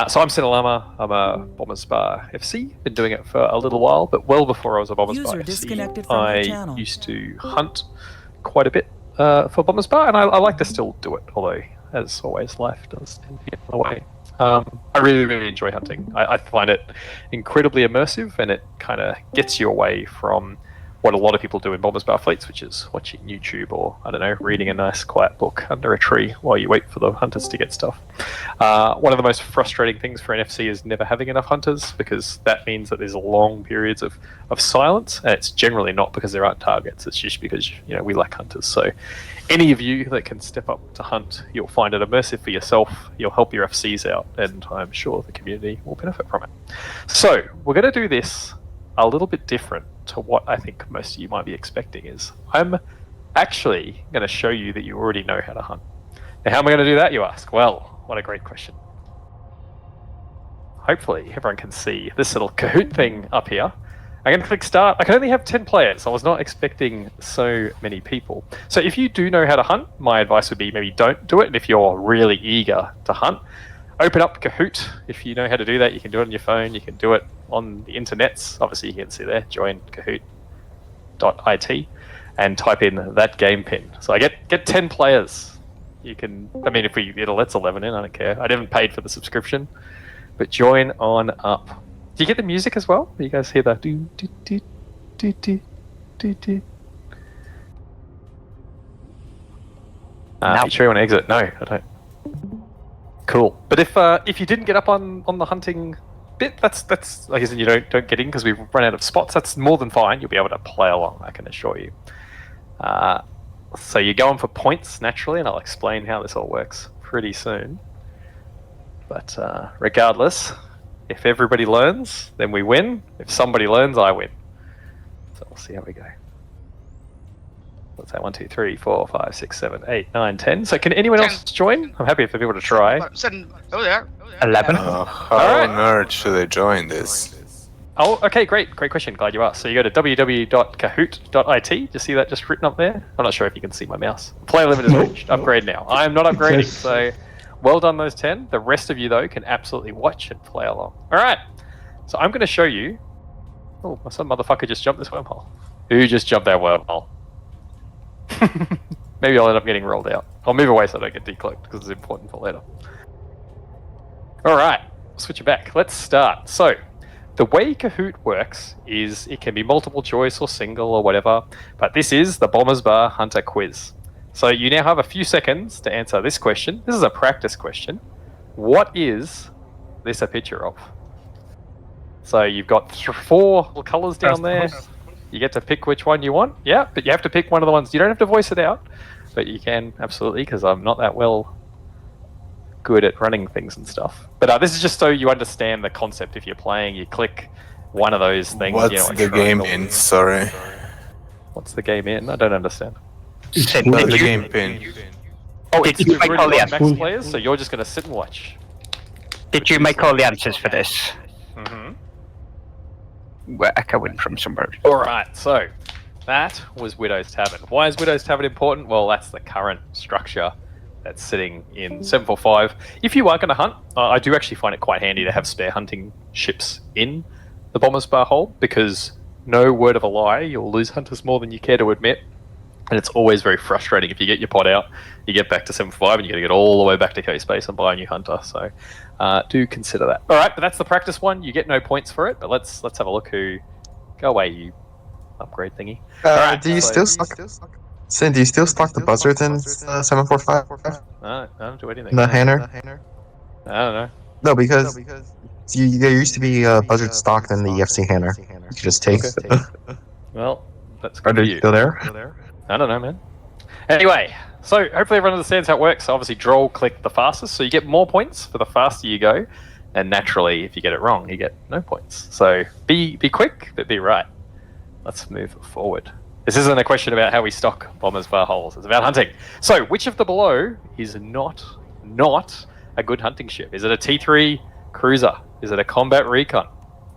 So I'm Sin Alarma. I'm a Bombers Bar FC. Been doing it for a little while, but well before I was a Bombers Bar FC, I used to hunt quite a bit for Bombers Bar, and I like to still do it, although, as always, life does tend to get in the way. I really, really enjoy hunting. I find it incredibly immersive, and it kind of gets you away from what a lot of people do in Bombers Bar fleets, which is watching YouTube or, I don't know, reading a nice quiet book under a tree while you wait for the hunters to get stuff. One of the most frustrating things for an FC is never having enough hunters, because that means that there's long periods of silence, and it's generally not because there aren't targets, it's just because we lack hunters. So any of you that can step up to hunt, you'll find it immersive for yourself, you'll help your FCs out, and I'm sure the community will benefit from it. So we're going to do this a little bit different to what I think most of you might be expecting. Is I'm actually going to show you that you already know how to hunt. Now, how am I going to do that, you ask? Well, what a great question. Hopefully everyone can see this little Kahoot thing up here. I'm going to click start. I can only have 10 players. I was not expecting so many people. So if you do know how to hunt, my advice would be maybe don't do it. And if you're really eager to hunt, open up Kahoot. If you know how to do that, you can do it on your phone. You can do it on the internets. Obviously, you can see there, join kahoot.it and type in that game pin. So I get 10 players. You can, I mean, if it'll let's 11 in, I don't care. I haven't paid for the subscription, but join on up. Do you get the music as well? You guys hear the do do do do do do do? You sure you want to exit? No, I don't. Cool. But if you didn't get up on the hunting bit, that's I guess you don't get in because we've run out of spots. That's more than fine. You'll be able to play along, I can assure you. So you're going for points naturally, and I'll explain how this all works pretty soon. But regardless, if everybody learns, then we win. If somebody learns, I win. So we'll see how we go. What's that? 1, 2, 3, 4, 5, 6, 7, 8, 9, 10. So can anyone else join? I'm happy for people to try. 11. How on earth should I join this? Oh, okay, great question. Glad you asked. So you go to www.kahoot.it. Do you see that just written up there? I'm not sure if you can see my mouse. Player limit is reached. Upgrade now. I am not upgrading, so well done those 10. The rest of you, though, can absolutely watch and play along. All right. So I'm going to show you. Oh, some motherfucker just jumped this wormhole. Who just jumped that wormhole? Maybe I'll end up getting rolled out. I'll move away so I don't get decloaked because it's important for later. Alright, switch it back. Let's start. So, the way Kahoot works is it can be multiple choice or single or whatever, but this is the Bombers Bar Hunter Quiz. So you now have a few seconds to answer this question. This is a practice question. What is this a picture of? So you've got 4 little colours down there. You get to pick which one you want. Yeah, but you have to pick one of the ones. You don't have to voice it out, but you can absolutely, because I'm not that good at running things and stuff. But this is just so you understand the concept. If you're playing, you click one of those things. What's the game in? Sorry. What's the game in? I don't understand. The game pin. Oh, it's really like max players, so you're just going to sit and watch. Did you make all the answers for this? Mm-hmm. We're echoing from somewhere. Alright, so that was Widow's Tavern. Why is Widow's Tavern important? Well, that's the current structure that's sitting in 745. If you are going to hunt, I do actually find it quite handy to have spare hunting ships in the Bombers Bar hold, because no word of a lie, you'll lose hunters more than you care to admit. And it's always very frustrating if you get your pod out, you get back to 745 and you got to get all the way back to K-Space and buy a new hunter. So do consider that. All right, but that's the practice one. You get no points for it, but let's have a look who... Go away, you upgrade thingy. Right, do you still stock... Sin, do you still stock the buzzards in 745? No, I don't do anything. The Hanner? I don't know. No, because there used to be buzzard stocked in the FC Hanner. You could just take... Okay. Well, that's good. Are they still there? I don't know, man. Anyway, so hopefully everyone understands how it works. So obviously, draw click the fastest, so you get more points for the faster you go. And naturally, if you get it wrong, you get no points. So be quick, but be right. Let's move forward. This isn't a question about how we stock Bombers Bar holes. It's about hunting. So which of the below is not a good hunting ship? Is it a T3 cruiser? Is it a combat recon?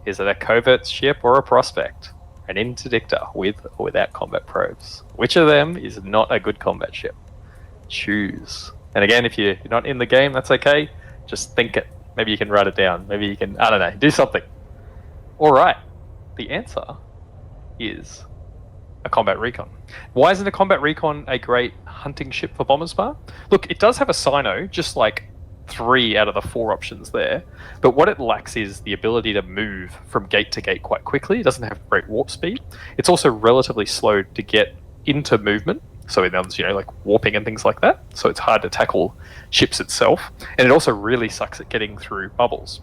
Is it a covert ship or a prospect? An interdictor with or without combat probes? Which of them is not a good combat ship? Choose. And again, if you're not in the game, that's okay. Just think it. Maybe you can write it down. Maybe you can, I don't know, do something. All right. The answer is a combat recon. Why isn't a combat recon a great hunting ship for Bomber Spar? Look, it does have a Sino, just like 3 out of the 4 options there, but what it lacks is the ability to move from gate to gate quite quickly. It doesn't have great warp speed. It's also relatively slow to get into movement, so it does, like warping and things like that, so it's hard to tackle ships itself, and it also really sucks at getting through bubbles.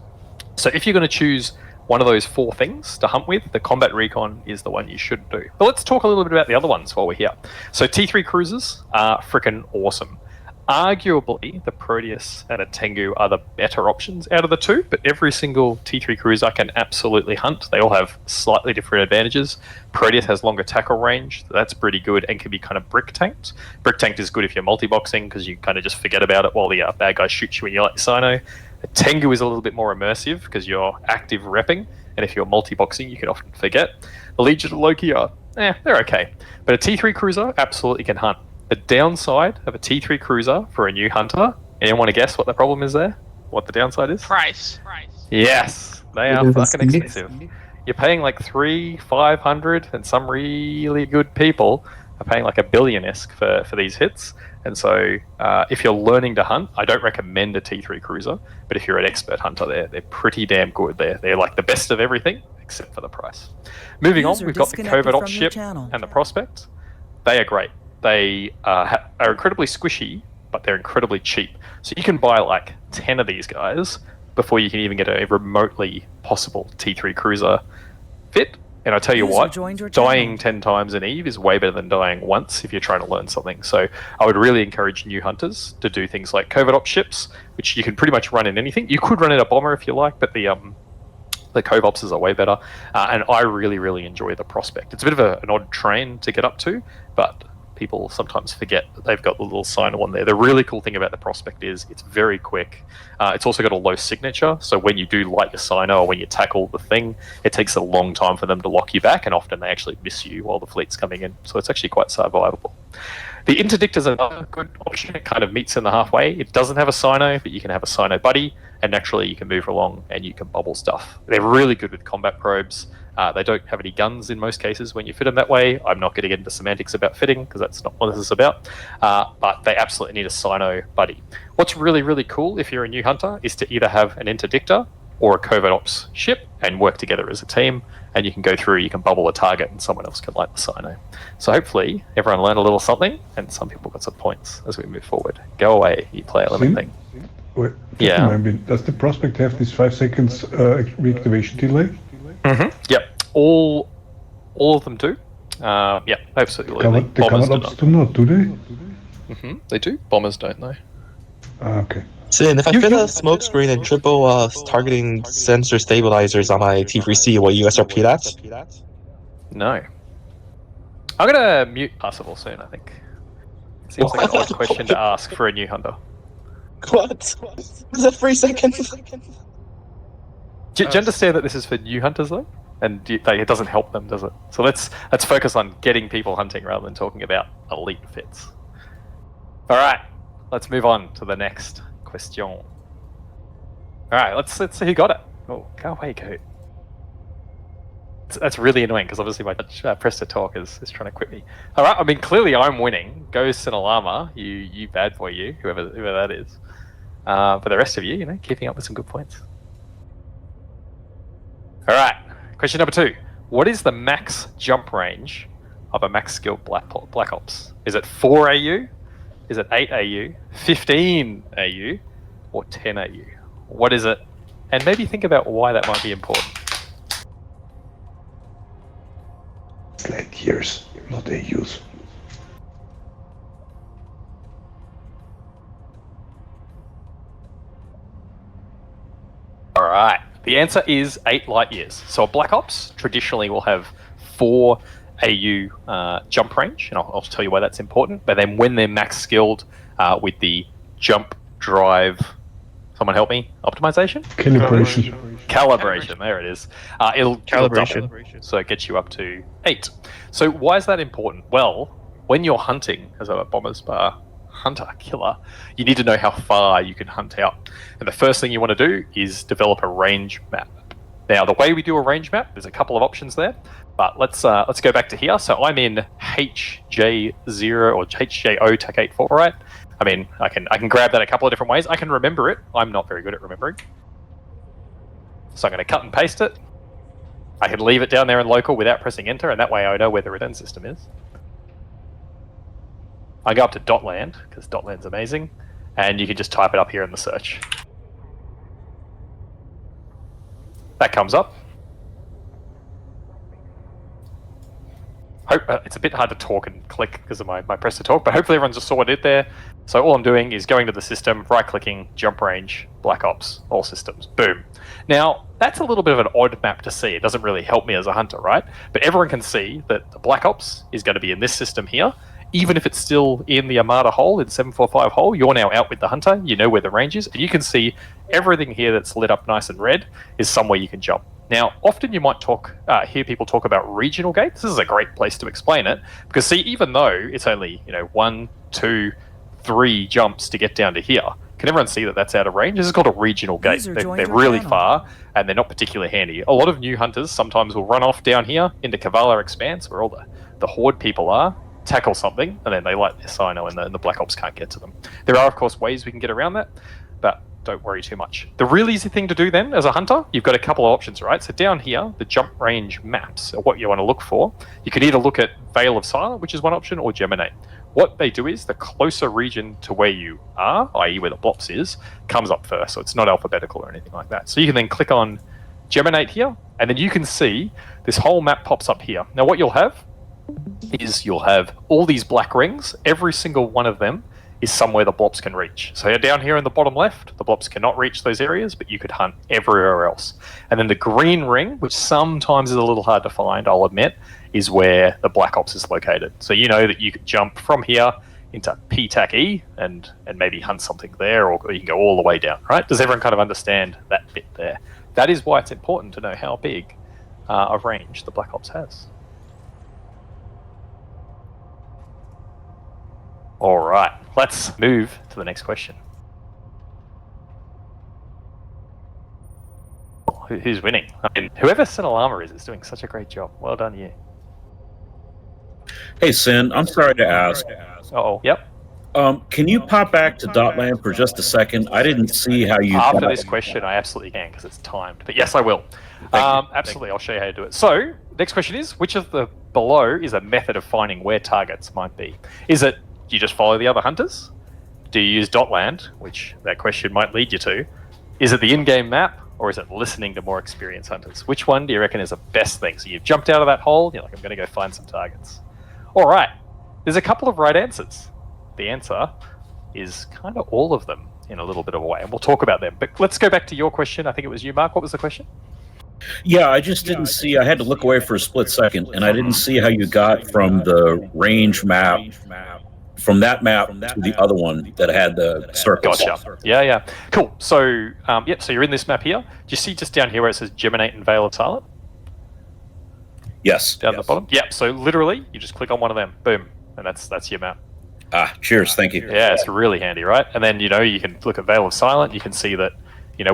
So if you're going to choose one of those 4 things to hunt with, the combat recon is the one you should do. But let's talk a little bit about the other ones while we're here. So T3 cruisers are freaking awesome. Arguably, the Proteus and a Tengu are the better options out of the 2, but every single T3 cruiser can absolutely hunt. They all have slightly different advantages. Proteus has longer tackle range, so that's pretty good, and can be kind of brick tanked. Brick tanked is good if you're multi-boxing, because you kind of just forget about it while the bad guy shoots you when you light your Sino. A Tengu is a little bit more immersive, because you're active repping, and if you're multi-boxing, you can often forget. The Legion of Loki are, they're okay. But a T3 cruiser absolutely can hunt. The downside of a T3 cruiser for a new hunter, anyone want to guess what the problem is there? What the downside is? Price. Yes, they are fucking expensive. You're paying like 300-500, and some really good people are paying like $1 billion-esque for these hits. And so if you're learning to hunt, I don't recommend a T3 cruiser, but if you're an expert hunter, they're pretty damn good. They're like the best of everything, except for the price. Moving on, we've got the Covert Ops ship and the Prospect. They are great. They are incredibly squishy, but they're incredibly cheap. So you can buy like 10 of these guys before you can even get a remotely possible T3 cruiser fit. And I tell you what, dying 10 times in EVE is way better than dying once if you're trying to learn something. So I would really encourage new hunters to do things like Covert Ops ships, which you can pretty much run in anything. You could run in a bomber if you like, but the Cov Opses are way better. And I really, really enjoy the Prospect. It's a bit of an odd train to get up to, but people sometimes forget that they've got the little Sino on there. The really cool thing about the Prospect is it's very quick. It's also got a low signature, so when you do light your Sino or when you tackle the thing, it takes a long time for them to lock you back, and often they actually miss you while the fleet's coming in. So it's actually quite survivable. The Interdict is another good option. It kind of meets in the halfway. It doesn't have a Sino, but you can have a Sino buddy, and naturally you can move along and you can bubble stuff. They're really good with combat probes. They don't have any guns in most cases when you fit them that way. I'm not going to get into semantics about fitting because that's not what this is about. But they absolutely need a Sino buddy. What's really, really cool if you're a new hunter is to either have an Interdictor or a Covert Ops ship and work together as a team. And you can go through, you can bubble a target and someone else can light the Sino. So hopefully everyone learned a little something and some people got some points as we move forward. Go away, you player limit thing. Wait, Yeah. Does the Prospect have this 5 seconds reactivation delay? Mm-hmm. Yep. All of them do. Yeah, absolutely. The Combat Ops do not, do they? Mm-hmm. They do. Bombers don't, though. Okay. Sin, if I fit a smoke screen and triple targeting sensor stabilizers on my T3C, will you SRP that? No. I'm gonna mute Parsifal soon, I think. Seems like an odd question to ask for a new hunter. What? Is that 3 seconds? Do you understand that this is for new hunters, though? And it doesn't help them, does it? So let's focus on getting people hunting rather than talking about elite fits. All right, let's move on to the next question. All right, let's see who got it. Oh, go away, Coot. That's really annoying because obviously my press to talk is trying to quit me. All right, I mean clearly I'm winning. Go Sin Alarma, you bad boy, you whoever that is. But the rest of you, keeping up with some good points. All right. Question number 2. What is the max jump range of a max skilled Black Ops? Is it 4 AU? Is it 8 AU? 15 AU? Or 10 AU? What is it? And maybe think about why that might be important. It's like years, not AUs. All right. The answer is 8 light years. So a Black Ops traditionally will have 4 AU jump range, and I'll tell you why that's important. But then when they're max skilled with the jump drive, someone help me, optimization? Calibration, there it is. It'll double, so it gets you up to 8. So why is that important? Well, when you're hunting as a Bomber Spar hunter, killer, you need to know how far you can hunt out. And the first thing you want to do is develop a range map. Now, the way we do a range map, there's a couple of options there, but let's go back to here. So I'm in HJ0 or HJO TAC 84, right? I mean, I can grab that a couple of different ways. I can remember it. I'm not very good at remembering. So I'm going to cut and paste it. I can leave it down there in local without pressing enter, and that way I know where the return system is. I go up to .land, because .land's amazing, and you can just type it up here in the search. That comes up. It's a bit hard to talk and click because of my press to talk, but hopefully everyone just saw what I did there. So all I'm doing is going to the system, right-clicking, jump range, Black Ops, all systems, boom. Now, that's a little bit of an odd map to see. It doesn't really help me as a hunter, right? But everyone can see that the Black Ops is going to be in this system here. Even if it's still in the Armada hole, in 745 hole, you're now out with the hunter, you know where the range is, and you can see everything here that's lit up nice and red is somewhere you can jump. Now, often you might hear people talk about regional gates. This is a great place to explain it, because see, even though it's only 1, 2, 3 jumps to get down to here, can everyone see that that's out of range? This is called a regional gate. They're really far, and they're not particularly handy. A lot of new hunters sometimes will run off down here into Kavala Expanse, where all the Horde people are, tackle something, and then they light their Sino, and the Black Ops can't get to them. There are, of course, ways we can get around that, but don't worry too much. The real easy thing to do then, as a hunter, you've got a couple of options, right? So down here, the jump range maps are what you want to look for. You can either look at Veil of Silent, which is one option, or Geminate. What they do is the closer region to where you are, i.e. where the Blops is, comes up first, so it's not alphabetical or anything like that. So you can then click on Geminate here, and then you can see this whole map pops up here. Now what you'll have is you'll have all these black rings. Every single one of them is somewhere the Blops can reach. So down here in the bottom left, the Blops cannot reach those areas, but you could hunt everywhere else. And then the green ring, which sometimes is a little hard to find, I'll admit, is where the Black Ops is located. So you know that you could jump from here into PTAC-E and maybe hunt something there, or you can go all the way down, right? Does everyone kind of understand that bit there? That is why it's important to know how big a range the Black Ops has. All right, let's move to the next question. Who's winning? I mean, whoever Sin Alarma is doing such a great job. Well done, you. Hey, Sin, I'm sorry to ask. Uh-oh, yep. Can you pop back to Dotland for just a second? I didn't see how you... After this question, I absolutely can, because it's timed. But yes, I will. Absolutely, I'll show you how to do it. So, next question is, which of the below is a method of finding where targets might be? Is it, do you just follow the other hunters? Do you use Dotland, which that question might lead you to? Is it the in-game map, or is it listening to more experienced hunters? Which one do you reckon is the best thing? So you've jumped out of that hole, you're like, I'm going to go find some targets. All right, there's a couple of right answers. The answer is kind of all of them in a little bit of a way, and we'll talk about them. But let's go back to your question. I think it was you, Mark. What was the question? Yeah, I just didn't see. I had to look away for a split second, and I didn't see how you got from the range map, from that map to the other one that had the circles. Gotcha. Yeah. Cool. So, so you're in this map here. Do you see just down here where it says Geminate and Veil of Silent? Yes. Down the bottom? Yep. So literally, you just click on one of them. Boom. And that's your map. Cheers. Thank you. Yeah, it's really handy, right? And then, you can look at Veil of Silent. You can see that,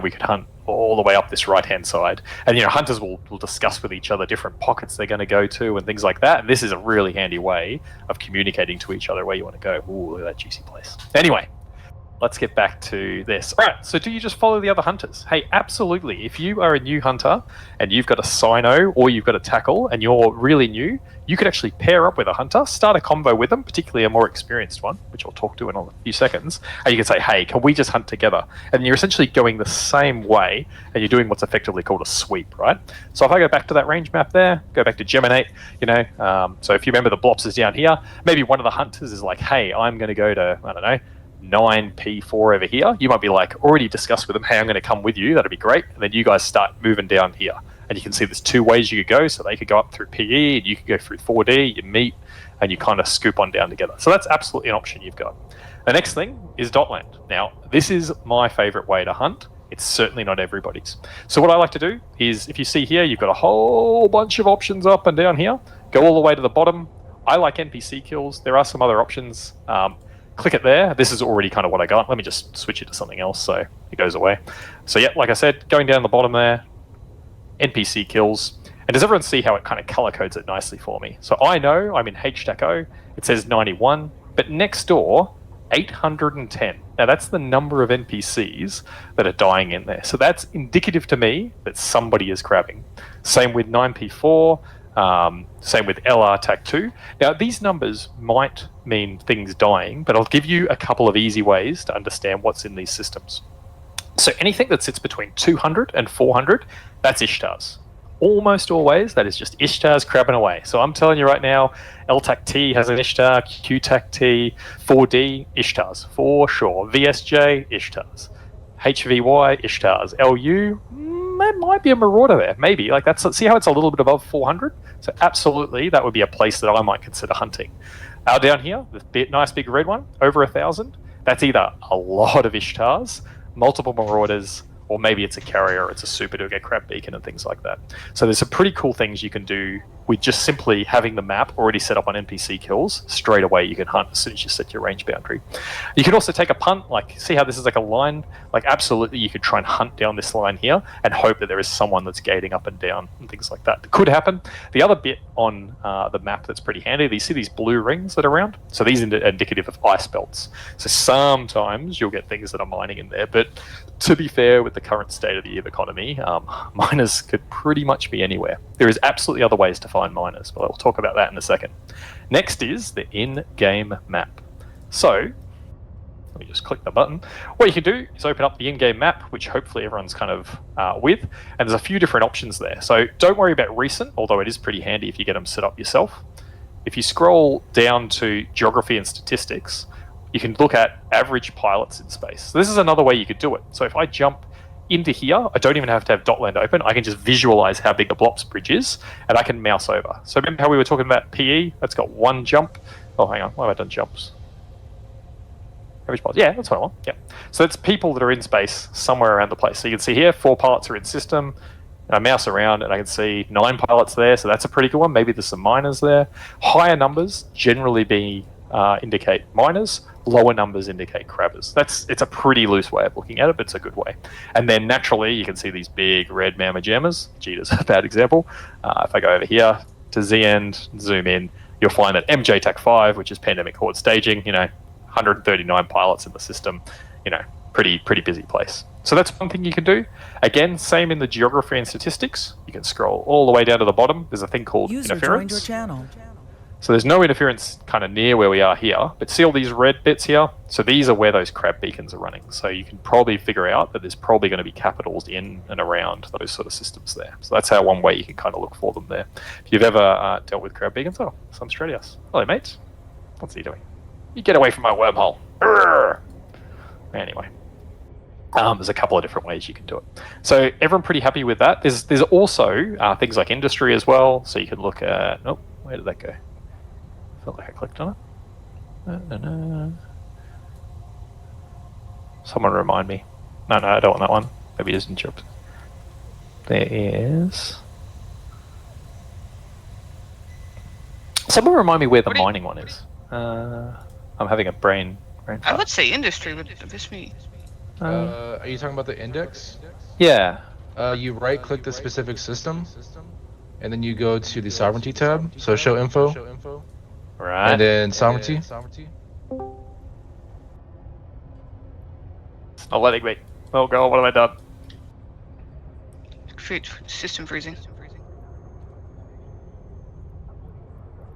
we could hunt all the way up this right-hand side. And, hunters will discuss with each other different pockets they're going to go to and things like that. And this is a really handy way of communicating to each other where you want to go. Ooh, look at that juicy place. Anyway, let's get back to this. All right, so do you just follow the other hunters? Hey, absolutely. If you are a new hunter and you've got a Sino or you've got a tackle and you're really new, you could actually pair up with a hunter, start a combo with them, particularly a more experienced one, which I'll talk to in a few seconds, and you can say, hey, can we just hunt together? And you're essentially going the same way, and you're doing what's effectively called a sweep, right? So if I go back to that range map there, go back to Geminate, so if you remember the Blops is down here, maybe one of the hunters is like, hey, I'm going to go to, 9P4 over here. You might be like, already discussed with them, hey, I'm going to come with you, that'd be great. And then you guys start moving down here. And you can see there's two ways you could go. So they could go up through PE, and you could go through 4D, you meet, and you kind of scoop on down together. So that's absolutely an option you've got. The next thing is Dotland. Now, this is my favorite way to hunt. It's certainly not everybody's. So what I like to do is, if you see here, you've got a whole bunch of options up and down here. Go all the way to the bottom. I like NPC kills. There are some other options. click it there. This is already kind of what I got. Let me just switch it to something else so it goes away. So yeah, like I said, going down the bottom there, NPC kills. And does everyone see how it kind of color codes it nicely for me? So I know I'm in H-Stack-O, it says 91, but next door, 810. Now that's the number of NPCs that are dying in there. So that's indicative to me that somebody is crabbing. Same with 9P4, same with LR-TAC2. Now these numbers might mean things dying, but I'll give you a couple of easy ways to understand what's in these systems. So anything that sits between 200 and 400, that's Ishtars. Almost always, that is just Ishtars crabbing away. So I'm telling you right now, LTAC-T has an Ishtar, QTAC-T, 4D, Ishtars, for sure. VSJ, Ishtars. HVY, Ishtars. LU, there might be a Marauder there, maybe. Like that's, see how it's a little bit above 400? So absolutely, that would be a place that I might consider hunting. Down here, the nice big red one, over 1,000. That's either a lot of Ishtars, multiple Marauders, or maybe it's a carrier, or it's a super to get crab beacon and things like that. So there's some pretty cool things you can do with just simply having the map already set up on NPC kills. Straight away you can hunt as soon as you set your range boundary. You can also take a punt, like see how this is like a line? Like absolutely you could try and hunt down this line here and hope that there is someone that's gating up and down and things like that. It could happen. The other bit on the map that's pretty handy, you see these blue rings that are around? So these are indicative of ice belts. So sometimes you'll get things that are mining in there, but to be fair, with the current state of the economy, miners could pretty much be anywhere. There is absolutely other ways to find miners, but I'll talk about that in a second. Next is the in-game map. So, let me just click the button. What you can do is open up the in-game map, which hopefully everyone's kind of with, and there's a few different options there. So don't worry about recent, although it is pretty handy if you get them set up yourself. If you scroll down to geography and statistics, you can look at average pilots in space. So this is another way you could do it. So if I jump into here, I don't even have to have Dotland open. I can just visualize how big the Blops bridge is, and I can mouse over. So remember how we were talking about PE? That's got one jump. Oh, hang on. Why have I done jumps? Average pilots. Yeah, that's what I want. Yeah. So it's people that are in space somewhere around the place. So you can see here, 4 pilots are in system. And I mouse around and I can see 9 pilots there. So that's a pretty good one. Maybe there's some miners there. Higher numbers generally indicate miners. Lower numbers indicate crabbers. It's a pretty loose way of looking at it, but it's a good way. And then naturally, you can see these big red mamma jammers. Cheetah's a bad example. If I go over here to Z-end, zoom in, you'll find that MJ-TAC-5, which is Pandemic Horde Staging, 139 pilots in the system, pretty busy place. So that's one thing you can do. Again, same in the geography and statistics. You can scroll all the way down to the bottom. There's a thing called interference. Your channel. So there's no interference kind of near where we are here, but see all these red bits here? So these are where those crab beacons are running. So you can probably figure out that there's probably going to be capitals in and around those sort of systems there. So that's how one way you can kind of look for them there. If you've ever dealt with crab beacons, someone's straight at us. Hello, mate. What's he doing? You get away from my wormhole. Urgh! Anyway. There's a couple of different ways you can do it. So everyone pretty happy with that. There's also things like industry as well. So you can look at... Oh, where did that go? Felt like I clicked on it. Someone remind me. No, I don't want that one. Maybe it isn't jobs. There is... Someone remind me where the mining one is. I'm having a brain fart. I would say industry, but this me. Are you talking about the index? Yeah. You right-click the specific system, and then you go to the sovereignty tab. So show info. Right. And then sovereignty. It's not letting me. Oh god, what have I done? System freezing.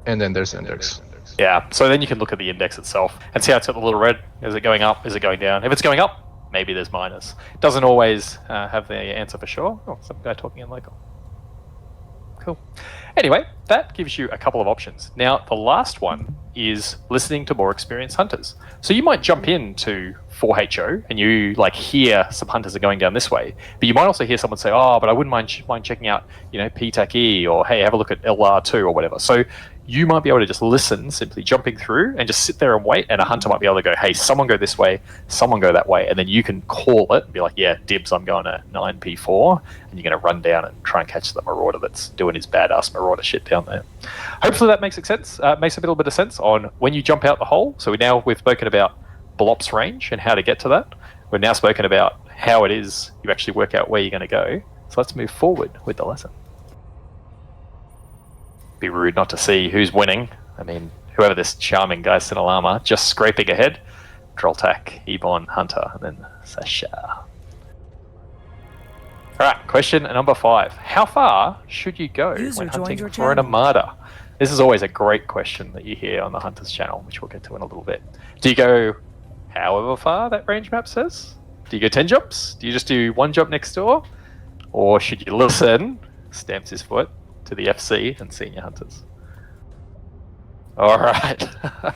And then there's index. Yeah, so then you can look at the index itself and see how it's got the little red. Is it going up? Is it going down? If it's going up, maybe there's minus. It doesn't always have the answer for sure. Oh, some guy talking in local. Cool. Anyway, that gives you a couple of options. Now, the last one is listening to more experienced hunters. So you might jump into 4HO and you hear some hunters are going down this way, but you might also hear someone say, oh, but I wouldn't mind checking out, PTAC-E, or hey, have a look at LR2 or whatever. So you might be able to just listen, simply jumping through, and just sit there and wait, and a hunter might be able to go, hey, someone go this way, someone go that way, and then you can call it and be like, yeah, dibs, I'm going to 9p4, and you're going to run down and try and catch the marauder that's doing his badass marauder shit down there. Hopefully that makes sense. Makes a little bit of sense on when you jump out the hole. So we've spoken about Blops range and how to get to that. We've now spoken about how it is you actually work out where you're going to go. So let's move forward with the lesson. Be rude not to see who's winning. I mean, whoever this charming guy, Sin Alarma, just scraping ahead. Droltak, Ebon, Hunter, and then Sasha. Alright, question number 5. How far should you go when hunting for an Armada? This is always a great question that you hear on the Hunters channel, which we'll get to in a little bit. Do you go however far that range map says? Do you go 10 jumps? Do you just do 1 jump next door? Or should you listen, stamps his foot, to the FC and senior hunters? All right. A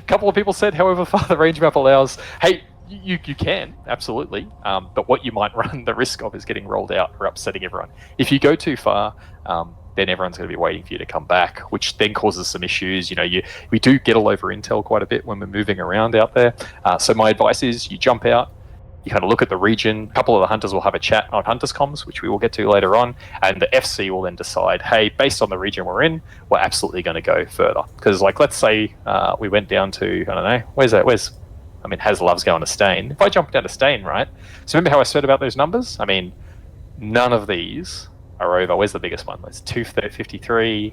couple of people said however far the range map allows. Hey, you can, absolutely. But what you might run the risk of is getting rolled out or upsetting everyone. If you go too far, then everyone's going to be waiting for you to come back, which then causes some issues. We do get all over intel quite a bit when we're moving around out there. So my advice is you jump out, you kind of look at the region. A couple of the hunters will have a chat on Hunters Comms, which we will get to later on, and the FC will then decide, hey, based on the region we're in, we're absolutely going to go further. Because, let's say we went down to, I don't know, Haz loves going to Stain. If I jump down to Stain, right? So remember how I said about those numbers? I mean, none of these are over. Where's the biggest one? It's 253,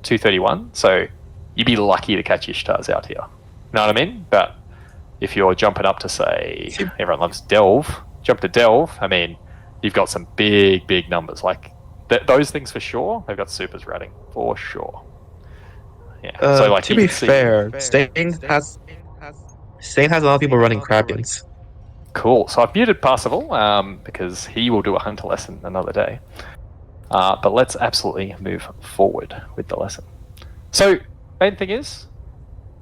231. So you'd be lucky to catch Ishtars out here. You know what I mean? But if you're jumping up to, say, everyone loves Delve, jump to Delve, you've got some big numbers. Those things for sure, they've got supers routing, for sure. Yeah. So, to be fair, Stain has a lot of people running Krabians. Cool. So I've muted Parsifal, because he will do a hunter lesson another day. But let's absolutely move forward with the lesson. So, main thing is,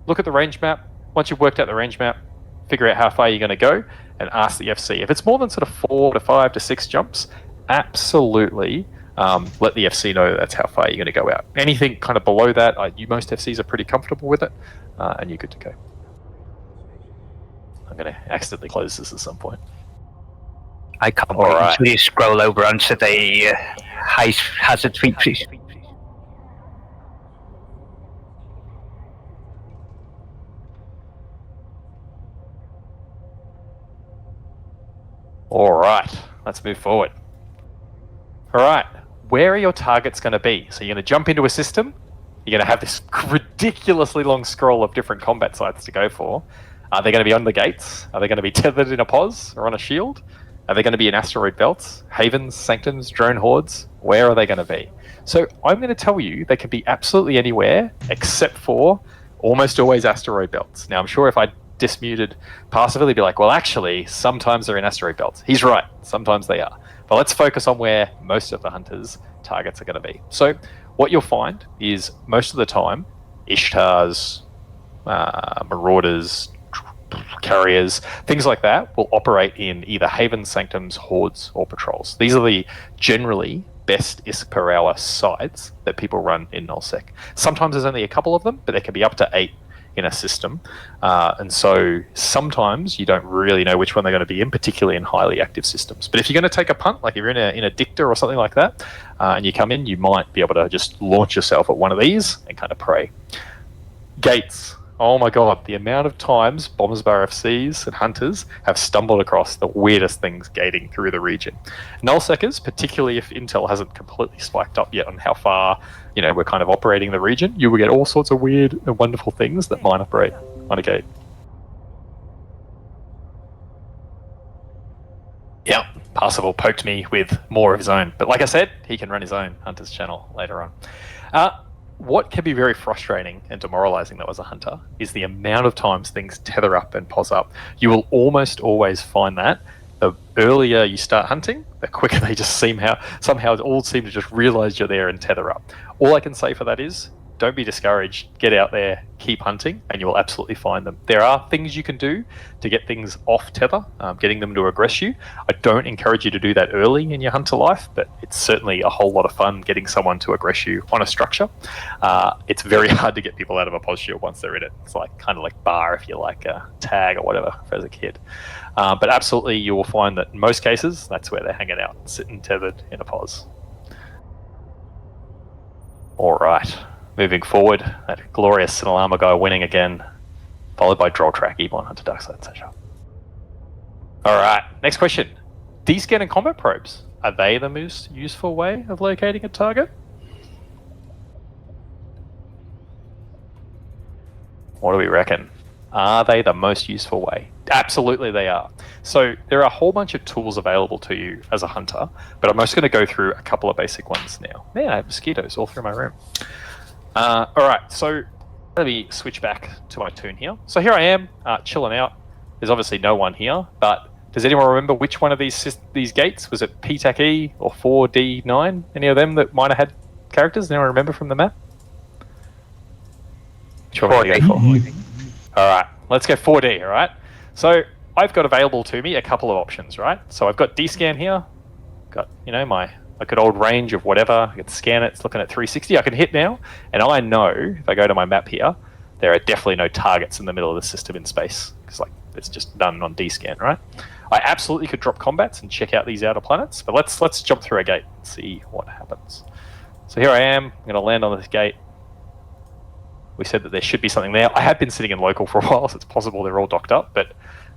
look at the range map. Once you've worked out the range map, figure out how far you're going to go, and ask the FC. If it's more than sort of 4 to 5 to 6 jumps, absolutely let the FC know that's how far you're going to go out. Anything kind of below that, most FCs are pretty comfortable with it, and you're good to go. I'm going to accidentally close this at some point. I can't actually scroll over onto the high hazard features. All right, let's move forward. All right, where are your targets going to be? So you're going to jump into a system. You're going to have this ridiculously long scroll of different combat sites to go for. Are they going to be on the gates? Are they going to be tethered in a pos or on a shield? Are they going to be in asteroid belts, havens, sanctums, drone hordes? Where are they going to be? So I'm going to tell you they can be absolutely anywhere except for almost always asteroid belts. Now, I'm sure if I dismuted Parsifal, he'd be like, well, actually, sometimes they're in asteroid belts. He's right. Sometimes they are. But let's focus on where most of the hunters' targets are going to be. So what you'll find is most of the time, Ishtars, marauders, carriers, things like that will operate in either havens, sanctums, hordes, or patrols. These are the generally best ISK per hour sites that people run in nullsec. Sometimes there's only a couple of them, but there can be up to 8 in a system, and so sometimes you don't really know which one they're going to be in, particularly in highly active systems. But if you're going to take a punt, like if you're in a dicta or something like that, and you come in, you might be able to just launch yourself at one of these and kind of pray. Gates. Oh my god, the amount of times Bombers Bar FCs and hunters have stumbled across the weirdest things gating through the region. Nullsecers, particularly if intel hasn't completely spiked up yet on how far we're kind of operating the region, you will get all sorts of weird and wonderful things that might operate on a gate. Yeah, Parsifal poked me with more of his own. But like I said, he can run his own Hunter's channel later on. What can be very frustrating and demoralizing, though, as a hunter, is the amount of times things tether up and pause up. You will almost always find that the earlier you start hunting, the quicker they just somehow all seem to just realize you're there and tether up. All I can say for that is, don't be discouraged. Get out there, keep hunting, and you will absolutely find them. There are things you can do to get things off tether, getting them to aggress you. I don't encourage you to do that early in your hunter life, but it's certainly a whole lot of fun getting someone to aggress you on a structure. It's very hard to get people out of a pos shield once they're in it. It's like kind of like bar if you like a tag or whatever as a kid. But absolutely, you will find that in most cases, that's where they're hanging out, sitting tethered in a pos. All right, moving forward, that glorious Sin Alarma guy winning again, followed by Droll Track, Ebon, Hunter, Darkside, etc. All right, next question. D-scan and combat probes, are they the most useful way of locating a target? What do we reckon? Are they the most useful way? Absolutely they are. So there are a whole bunch of tools available to you as a hunter, but I'm just going to go through a couple of basic ones now. Man, I have mosquitoes all through my room. All right, so let me switch back to my tune here. So here I am, chilling out. There's obviously no one here, but does anyone remember which one of these gates? Was it PTAC-E or 4D9? Any of them that might have had characters? Anyone remember from the map? Which one would you go for? All right, let's go 4D, all right? So I've got available to me a couple of options, right? So I've got D-scan here, got, my good old range of whatever. I can scan it, it's looking at 360. I can hit now, and I know, if I go to my map here, there are definitely no targets in the middle of the system in space, because it's just done on D-scan, right? I absolutely could drop combats and check out these outer planets, but let's jump through a gate and see what happens. So here I am, I'm going to land on this gate. We said that there should be something there. I have been sitting in local for a while, so it's possible they're all docked up, but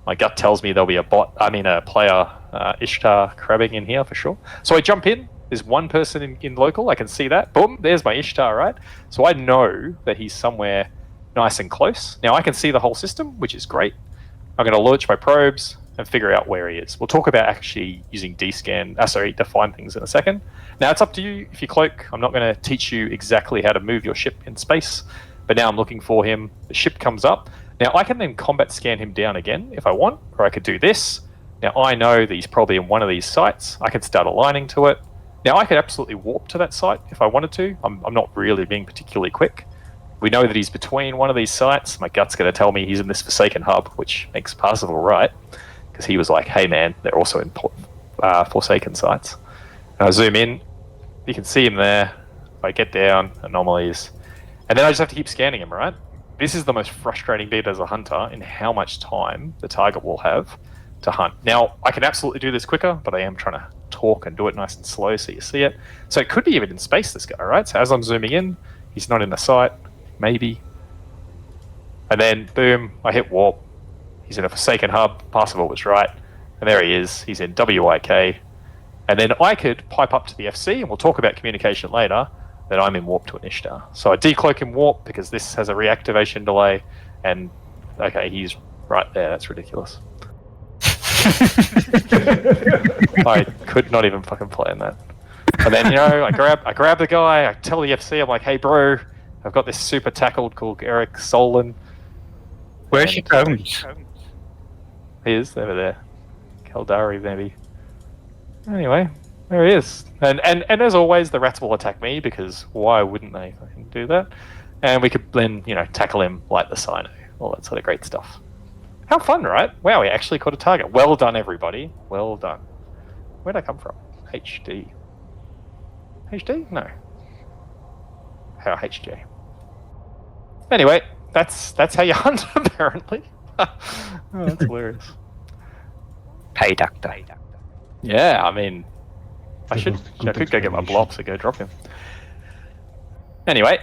my gut tells me there'll be a player, Ishtar, crabbing in here for sure. So I jump in, there's one person in local, I can see that. Boom, there's my Ishtar, right? So I know that he's somewhere nice and close. Now I can see the whole system, which is great. I'm going to launch my probes and figure out where he is. We'll talk about actually using D-scan, to find things in a second. Now it's up to you if you cloak. I'm not going to teach you exactly how to move your ship in space. But now I'm looking for him, the ship comes up. Now I can then combat scan him down again if I want, or I could do this. Now I know that he's probably in one of these sites. I can start aligning to it. Now I could absolutely warp to that site if I wanted to. I'm not really being particularly quick. We know that he's between one of these sites. My gut's going to tell me he's in this Forsaken hub, which makes Parsifal right, because he was like, hey man, they're also in Forsaken sites. And I zoom in, you can see him there. If I get down, anomalies, and then I just have to keep scanning him, right? This is the most frustrating bit as a hunter in how much time the target will have to hunt. Now, I can absolutely do this quicker, but I am trying to talk and do it nice and slow so you see it. So it could be even in space, this guy, right? So as I'm zooming in, he's not in the sight, maybe. And then, boom, I hit warp. He's in a Forsaken hub, Parsifal was right. And there he is, he's in WIK. And then I could pipe up to the FC, and we'll talk about communication later, that I'm in warp to an Ishtar. So I decloak in warp because this has a reactivation delay, and okay, he's right there. That's ridiculous. I could not even fucking play in that. And then I grab the guy. I tell the FC, I'm like, hey bro, I've got this super tackled called Eric Solon. Where's your drones? He is over there. Kaldari maybe. Anyway. There he is. And as always, the rats will attack me, because why wouldn't they fucking do that? And we could then, tackle him like the Sino. All that sort of great stuff. How fun, right? Wow, we actually caught a target. Well done, everybody. Well done. Where'd I come from? HD. HD? No. How HJ? Anyway, that's how you hunt, apparently. Oh, that's hilarious. Pay doctor. Yeah, I mean... I could go get my blobs and go drop him. Anyway,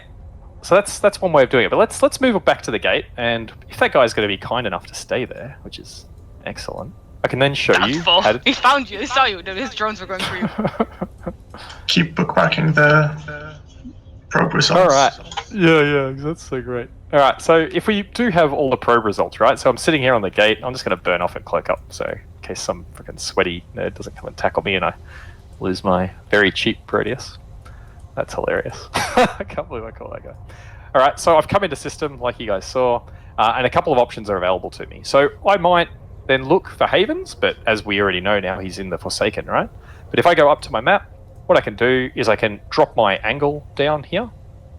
so that's one way of doing it. But let's move back to the gate, and if that guy's going to be kind enough to stay there, which is excellent, I can then show you. He found you. He saw you. His drones were going for you. Keep bookmarking the probe results. All right. Yeah, that's so great. All right, so if we do have all the probe results, right? So I'm sitting here on the gate. I'm just going to burn off and cloak up, so in case some freaking sweaty nerd doesn't come and tackle me and I lose my very cheap Proteus. That's hilarious. I can't believe I call that guy. All right, so I've come into system, like you guys saw, and a couple of options are available to me. So I might then look for havens, but as we already know now, he's in the Forsaken, right? But if I go up to my map, what I can do is I can drop my angle down here,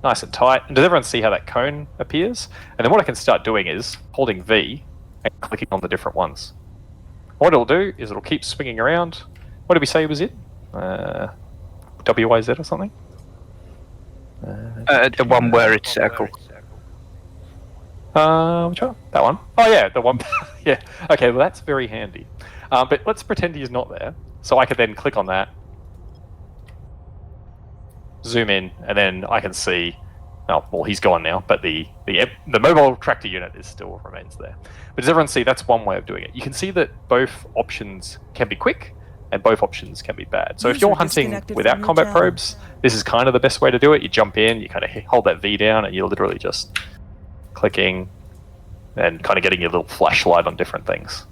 nice and tight. And does everyone see how that cone appears? And then what I can start doing is holding V and clicking on the different ones. What it'll do is it'll keep swinging around. What did we say was it? WYZ or something? The one where it's circled. Which one? That one? Oh yeah, the one. Yeah. Okay, well that's very handy. But let's pretend he's not there. So I could then click on that, zoom in, and then I can see. Oh, well, he's gone now, but the mobile tractor unit still remains there. But does everyone see that's one way of doing it? You can see that both options can be quick and both options can be bad. So if you're hunting without combat probes, this is kind of the best way to do it. You jump in, you kind of hold that V down, and you're literally just clicking and kind of getting your little flashlight on different things.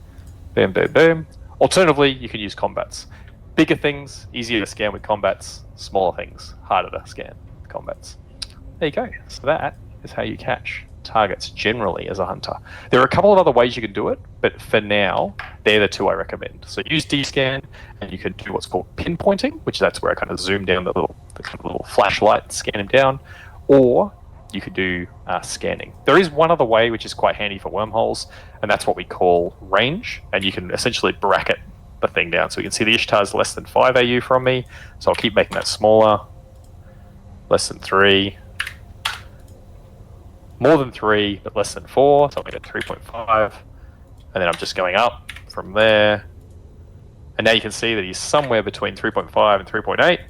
Boom, boom, boom. Alternatively, you can use combats. Bigger things, easier to scan with combats. Smaller things, harder to scan with combats. There you go. So that is how you catch targets generally as a hunter. There are a couple of other ways you can do it, but for now, they're the two I recommend. So use D-scan, and you can do what's called pinpointing, which that's where I kind of zoom down the kind of little flashlight, scan him down, or you could do scanning. There is one other way which is quite handy for wormholes, and that's what we call range, and you can essentially bracket the thing down. So you can see the Ishtar is less than 5 AU from me, so I'll keep making that smaller. Less than 3. More than 3, but less than 4, so I'll make it 3.5. And then I'm just going up from there. And now you can see that he's somewhere between 3.5 and 3.8.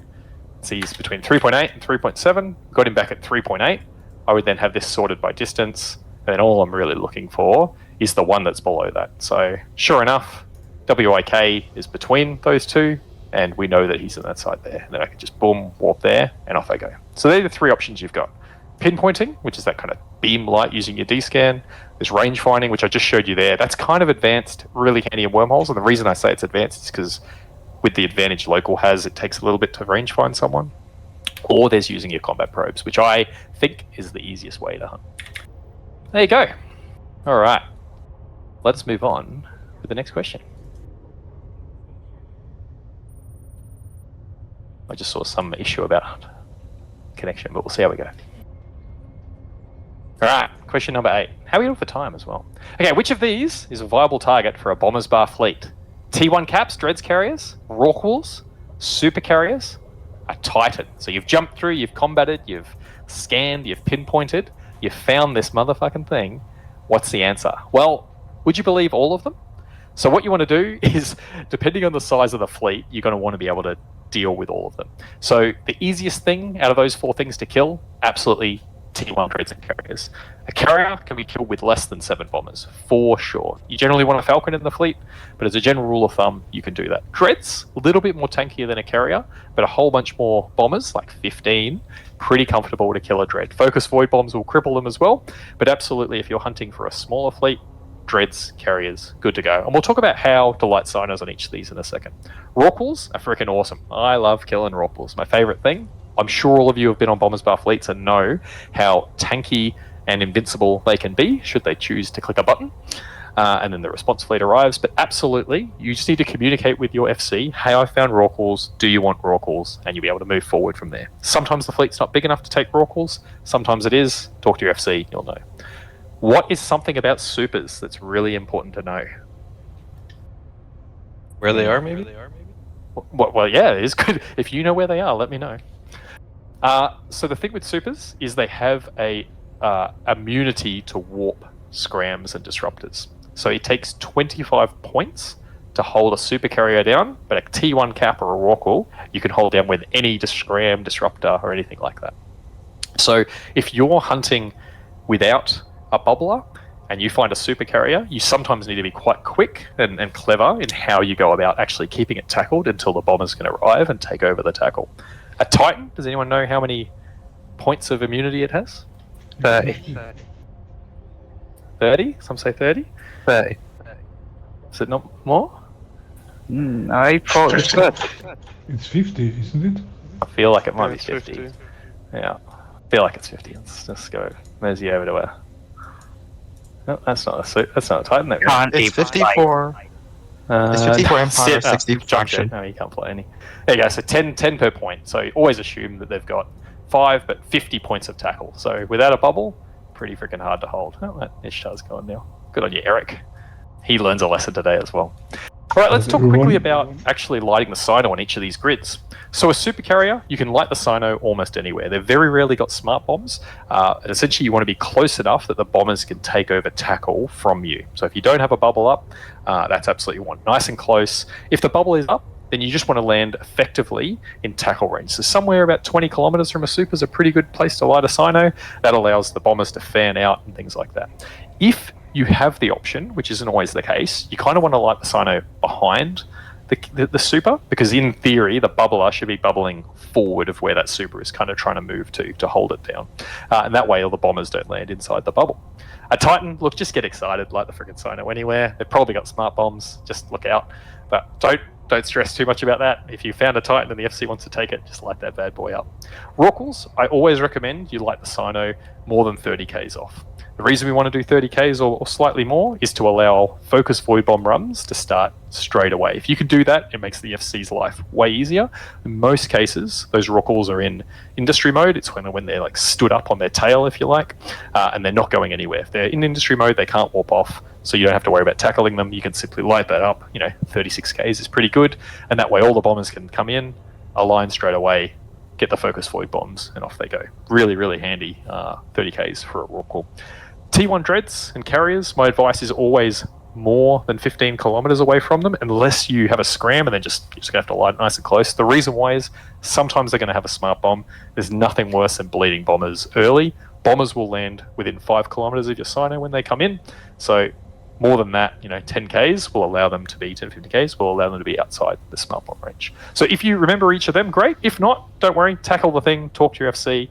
So he's between 3.8 and 3.7. Got him back at 3.8. I would then have this sorted by distance. And then all I'm really looking for is the one that's below that. So sure enough, WIK is between those two. And we know that he's on that side there. And then I can just boom, warp there, and off I go. So they're the three options you've got. Pinpointing, which is that kind of beam light using your D-scan. There's range finding, which I just showed you there. That's kind of advanced, really handy in wormholes. And the reason I say it's advanced is because with the advantage local has, it takes a little bit to range find someone. Or there's using your combat probes, which I think is the easiest way to hunt. There you go. All right. Let's move on to the next question. I just saw some issue about connection, but we'll see how we go. All right, question number 8. How are we doing for time as well? Okay, which of these is a viable target for a Bombers Bar fleet? T1 caps, dreads carriers, Rorquals, super carriers, a Titan. So you've jumped through, you've combated, you've scanned, you've pinpointed, you've found this motherfucking thing. What's the answer? Well, would you believe all of them? So what you want to do is, depending on the size of the fleet, you're going to want to be able to deal with all of them. So the easiest thing out of those 4 things to kill, absolutely T1 dreads and carriers. A carrier can be killed with less than 7 bombers, for sure. You generally want a Falcon in the fleet, but as a general rule of thumb, you can do that. Dreads, a little bit more tankier than a carrier, but a whole bunch more bombers, like 15, pretty comfortable to kill a dread. Focus void bombs will cripple them as well, but absolutely if you're hunting for a smaller fleet, dreads, carriers, good to go. And we'll talk about how to light signers on each of these in a second. Rorquals are freaking awesome. I love killing Rorquals. My favorite thing. I'm sure all of you have been on Bombers Bar fleets and know how tanky and invincible they can be should they choose to click a button. And then the response fleet arrives. But absolutely, you just need to communicate with your FC. Hey, I found Rorquals. Do you want Rorquals? And you'll be able to move forward from there. Sometimes the fleet's not big enough to take Rorquals. Sometimes it is. Talk to your FC. You'll know. What is something about supers that's really important to know? Where they are, maybe? Well, yeah, it is good. If you know where they are, let me know. So the thing with supers is they have a immunity to warp, scrams, and disruptors. So it takes 25 points to hold a super carrier down, but a T1 cap or a Rorqual you can hold down with any scram, disruptor, or anything like that. So if you're hunting without a bubbler and you find a super carrier, you sometimes need to be quite quick and clever in how you go about actually keeping it tackled until the bombers can arrive and take over the tackle. A Titan, does anyone know how many points of immunity it has? 30. 30? Some say 30? 30. Is it not more? I thought it was 30. It's 50, isn't it? I feel like it might be 50. Yeah, I feel like it's 50. Let's just go. There's the over to where. No, that's not a Titan. That Can't It's be 54. It's 54 Empire, 60 Faction. No, you can't play any. There you go. So 10 per point. So always assume that they've got 5, but 50 points of tackle. So without a bubble, pretty freaking hard to hold. Oh, that Ishtar's gone now. Good on you, Eric. He learns a lesson today as well. All right, let's talk quickly about actually lighting the Sino on each of these grids. So a super carrier, you can light the Sino almost anywhere. They've very rarely got smart bombs. And essentially, you want to be close enough that the bombers can take over tackle from you. So if you don't have a bubble up, that's absolutely one. Nice and close. If the bubble is up, then you just want to land effectively in tackle range. So somewhere about 20 kilometers from a super is a pretty good place to light a Sino. That allows the bombers to fan out and things like that. If you have the option, which isn't always the case, you kind of want to light the Sino behind the super, because in theory, the bubbler should be bubbling forward of where that super is kind of trying to move to hold it down. And that way, all the bombers don't land inside the bubble. A Titan, look, just get excited, light the freaking Sino anywhere. They've probably got smart bombs, just look out. But don't stress too much about that. If you found a Titan and the FC wants to take it, just light that bad boy up. Rorquals, I always recommend you light the Sino more than 30 Ks off. The reason we want to do 30 Ks or slightly more is to allow focus void bomb runs to start straight away. If you can do that, it makes the FC's life way easier. In most cases, those Rorquals are in industry mode. It's when they're like stood up on their tail, if you like, and they're not going anywhere. If they're in industry mode, they can't warp off, so you don't have to worry about tackling them. You can simply light that up. 36 Ks is pretty good, and that way all the bombers can come in, align straight away, get the focus void bombs, and off they go. Really, really handy 30 Ks for a Rorqual. T1 dreads and carriers, my advice is always more than 15 kilometers away from them, unless you have a scram, and then you're just going to have to light nice and close. The reason why is sometimes they're going to have a smart bomb. There's nothing worse than bleeding bombers early. Bombers will land within 5 kilometers of your Sino when they come in. So more than that, 10 Ks will allow them to be, 10 to 50 Ks will allow them to be outside the smart bomb range. So if you remember each of them, great. If not, don't worry, tackle the thing, talk to your FC,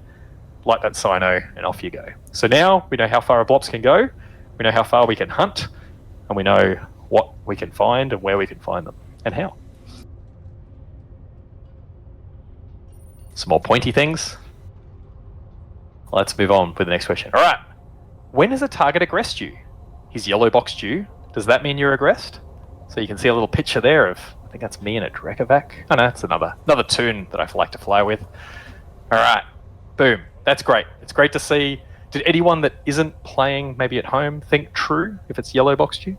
light that Sino, and off you go. So now we know how far our blobs can go, we know how far we can hunt, and we know what we can find and where we can find them, and how. Some more pointy things. Let's move on with the next question. All right. When is a target aggressed you? He's yellow boxed you. Does that mean you're aggressed? So you can see a little picture there of, I think that's me in a Drekovac. Oh no, it's another tune that I like to fly with. All right. Boom. That's great. It's great to see. Did anyone that isn't playing maybe at home think true if it's yellow boxed you?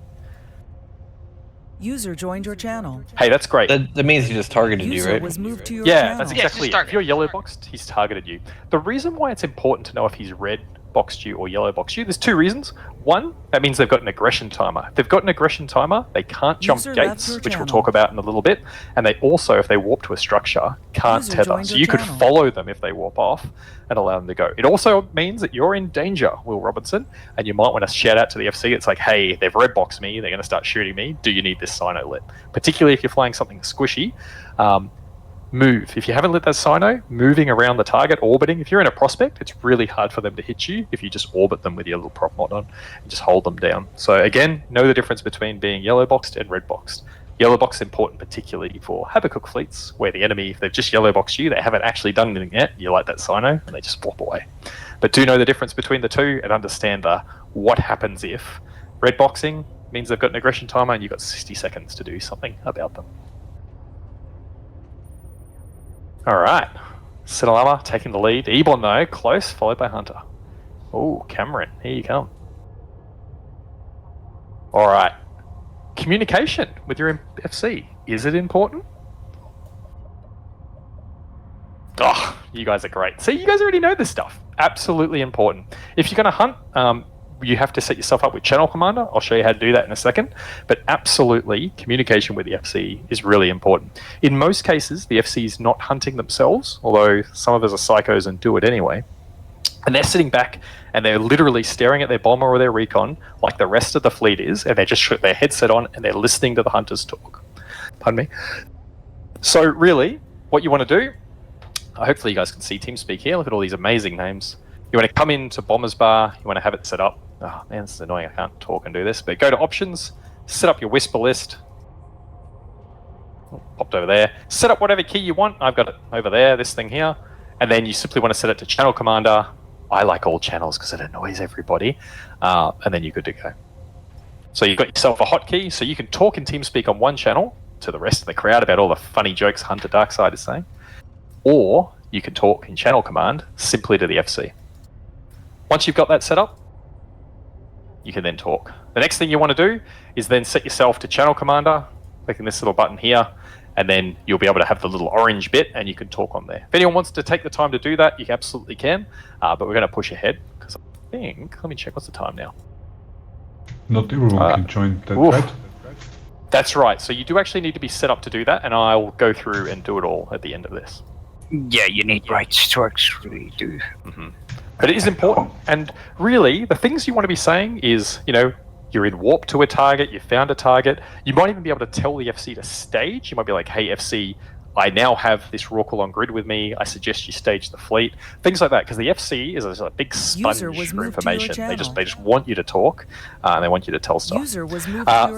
User joined your channel. Hey, that's great. That means he just targeted you, right? Was moved to your yeah, channel. that's exactly it. If you're yellow boxed, he's targeted you. The reason why it's important to know if he's red boxed you or yellow boxed you, there's two reasons. One, that means they've got an aggression timer. If they've got an aggression timer, they can't jump gates, which we'll talk about in a little bit. And they also, if they warp to a structure, can't tether. So you could follow them if they warp off and allow them to go. It also means that you're in danger, Will Robinson, and you might want to shout out to the FC. It's like, hey, they've red boxed me. They're going to start shooting me. Do you need this Sino lit? Particularly if you're flying something squishy. Move. If you haven't lit that Sino, moving around the target, orbiting. If you're in a prospect, it's really hard for them to hit you if you just orbit them with your little prop mod on and just hold them down. So again, know the difference between being yellow boxed and red boxed. Yellow box is important particularly for Habakkuk fleets, where the enemy, if they've just yellow boxed you, they haven't actually done anything yet, you light that Sino and they just walk away. But do know the difference between the two and understand what happens if. Red boxing means they've got an aggression timer and you've got 60 seconds to do something about them. All right, Sin Alarma taking the lead. Ebon though, close, followed by Hunter. Oh, Cameron, here you come. All right, communication with your FC, is it important? Oh, you guys are great. See, you guys already know this stuff. Absolutely important. If you're going to hunt, you have to set yourself up with Channel Commander. I'll show you how to do that in a second. But absolutely, communication with the FC is really important. In most cases, the FC is not hunting themselves, although some of us are psychos and do it anyway. And they're sitting back and they're literally staring at their bomber or their recon like the rest of the fleet is, and they just put their headset on and they're listening to the hunters talk. Pardon me. So really, what you want to do, hopefully you guys can see TeamSpeak here. Look at all these amazing names. You want to come into Bomber's Bar, you want to have it set up. Oh man, this is annoying, I can't talk and do this, but go to options, set up your whisper list. Popped over there. Set up whatever key you want. I've got it over there, this thing here. And then you simply want to set it to Channel Commander. I like all channels because it annoys everybody. And then you're good to go. So you've got yourself a hotkey, so you can talk in TeamSpeak on one channel to the rest of the crowd about all the funny jokes Hunter Darkside is saying. Or you can talk in channel command simply to the FC. Once you've got that set up, you can then talk. The next thing you want to do is then set yourself to channel commander, clicking this little button here, and then you'll be able to have the little orange bit and you can talk on there. If anyone wants to take the time to do that, you absolutely can, but we're going to push ahead because I think, let me check, what's the time now? Not everyone can join that, right? That's right. So you do actually need to be set up to do that, and I'll go through and do it all at the end of this. Yeah, you need rights to actually do. But it is important. And really, the things you want to be saying is, you know, you're in warp to a target, you found a target. You might even be able to tell the FC to stage. You might be like, hey, FC, I now have this Rorqual on grid with me. I suggest you stage the fleet. Things like that, because the FC is a big sponge for information. They just want you to talk, and they want you to tell stuff.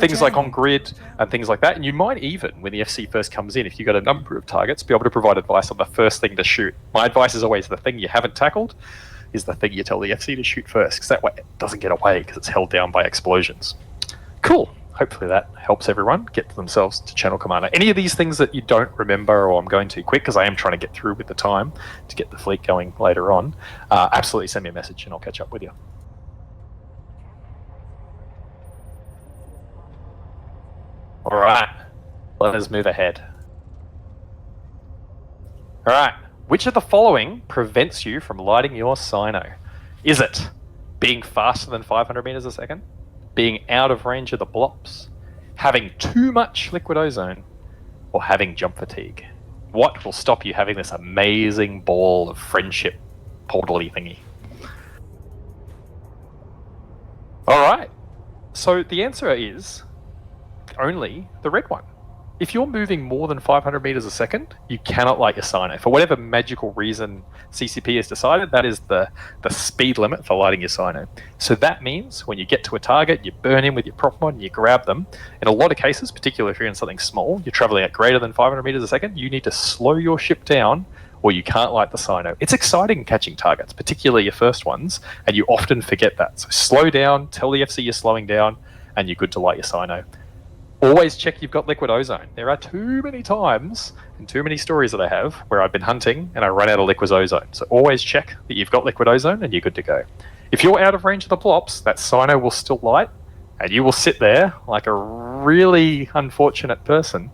Things like on grid and things like that. And you might even, when the FC first comes in, if you've got a number of targets, be able to provide advice on the first thing to shoot. My advice is always the thing you haven't tackled is the thing you tell the FC to shoot first, because that way it doesn't get away because it's held down by explosions. Cool. Hopefully that helps everyone get themselves to channel commander. Any of these things that you don't remember, or I'm going too quick because I am trying to get through with the time to get the fleet going later on, absolutely send me a message and I'll catch up with you. All right, let us move ahead. All right, which of the following prevents you from lighting your Sino? Is it being faster than 500 meters a second? Being out of range of the blops, having too much liquid ozone, or having jump fatigue? What will stop you having this amazing ball of friendship portal-y thingy? Alright, so the answer is only the red one. If you're moving more than 500 meters a second, you cannot light your Sino. For whatever magical reason CCP has decided, that is the speed limit for lighting your Sino. So that means when you get to a target, you burn in with your prop mod and you grab them. In a lot of cases, particularly if you're in something small, you're traveling at greater than 500 meters a second, you need to slow your ship down or you can't light the Sino. It's exciting catching targets, particularly your first ones, and you often forget that. So slow down, tell the FC you're slowing down, and you're good to light your Sino. Always check you've got liquid ozone. There are too many times and too many stories that I have where I've been hunting and I run out of liquid ozone. So always check that you've got liquid ozone and you're good to go. If you're out of range of the blops, that Sino will still light and you will sit there like a really unfortunate person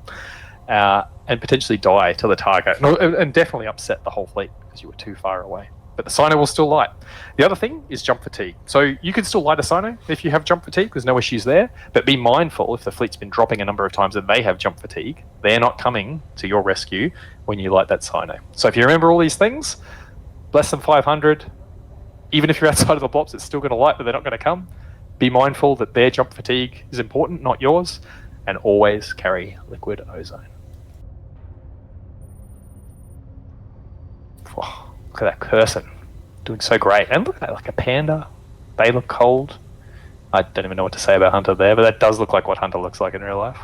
and potentially die to the target and definitely upset the whole fleet because you were too far away. But the Sino will still light. The other thing is jump fatigue. So you can still light a Sino if you have jump fatigue. There's no issues there. But be mindful if the fleet's been dropping a number of times and they have jump fatigue, they're not coming to your rescue when you light that Sino. So if you remember all these things, less than 500, even if you're outside of the blops, it's still going to light, but they're not going to come. Be mindful that their jump fatigue is important, not yours, and always carry liquid ozone. Whoa. Look at that person doing so great. And look at that, like a panda. They look cold. I don't even know what to say about Hunter there, but that does look like what Hunter looks like in real life.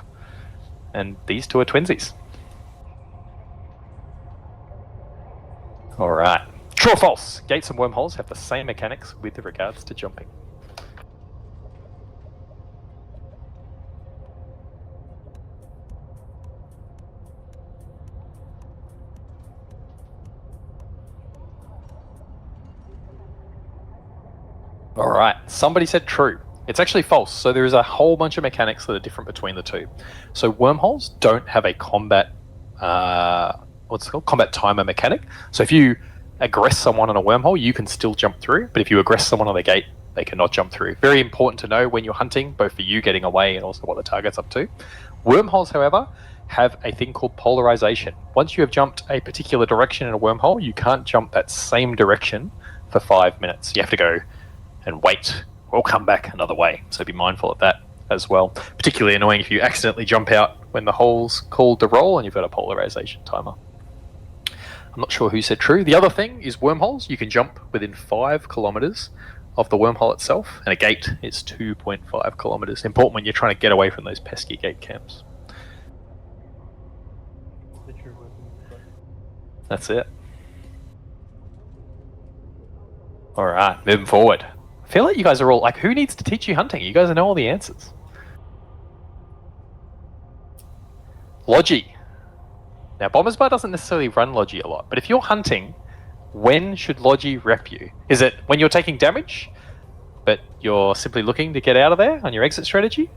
And these two are twinsies. Alright. True or false? Gates and wormholes have the same mechanics with regards to jumping. All right, somebody said true. It's actually false. So there is a whole bunch of mechanics that are different between the two. So wormholes don't have a combat, what's it called? Combat timer mechanic. So if you aggress someone on a wormhole, you can still jump through. But if you aggress someone on the gate, they cannot jump through. Very important to know when you're hunting, both for you getting away and also what the target's up to. Wormholes, however, have a thing called polarization. Once you have jumped a particular direction in a wormhole, you can't jump that same direction for 5 minutes. You have to go and wait or come back another way. So be mindful of that as well. Particularly annoying if you accidentally jump out when the hole's called to roll and you've got a polarization timer. I'm not sure who said true. The other thing is wormholes. You can jump within 5 kilometers of the wormhole itself, and a gate is 2.5 kilometers. Important when you're trying to get away from those pesky gate camps. That's it. All right, moving forward. I feel like you guys are all like, who needs to teach you hunting? You guys know all the answers. Logi. Now, Bomber's Bar doesn't necessarily run Logi a lot, but if you're hunting, when should Logi rep you? Is it when you're taking damage, but you're simply looking to get out of there on your exit strategy?